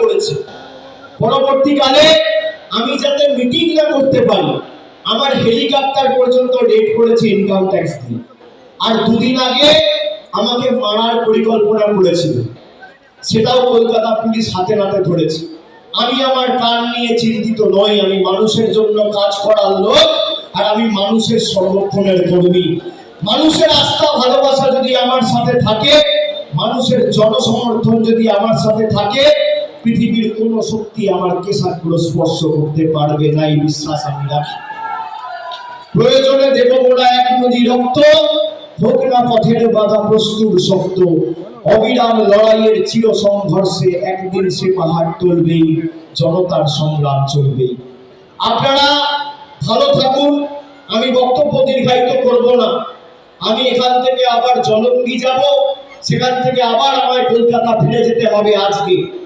করেছে। পরবর্তীকালে আমি যাতে মিটিং না করতে পারি, আমার হেলিকপ্টার পর্যন্ত রেড করেছে ইনকাম ট্যাক্স দিয়ে। আর দুদিন আগে আমাকে মারার পরিকল্পনা করেছিল, সেটাও কলকাতা পুলিশ হাতে নাতে ধরেছে। আমি আমার কান নিয়ে চিন্তিত নই, আমি মানুষের জন্য কাজ করার লোক, আর আমি মানুষের সংরক্ষণের কর্মী। মানুষের আস্থা ভালোবাসা যদি আমার সাথে থাকে, মানুষের জনসমর্থন যদি আমার সাথে থাকে, পৃথিবীর কোন শক্তি আমার কেশাগ্র স্পর্শ করতে পারবে না, এই বিশ্বাস আমি রাখি। প্রয়োজনে দেব মোরা এক নদী রক্ত, হোক না পথের বাধা প্রস্তুর শক্ত। অবিরাম লড়াইয়ের চির সংঘর্ষে একদিন সে পাহাড় তুলবেই, জনতার সংগ্রাম চলবেই। আপনারা ভালো থাকুন। আমি বক্তব্য দীর্ঘায়িত করব না। আমি এখান থেকে আবার জলঙ্গি যাব, সেখান থেকে আবার আমায় কলকাতা ফিরে যেতে হবে আজকে।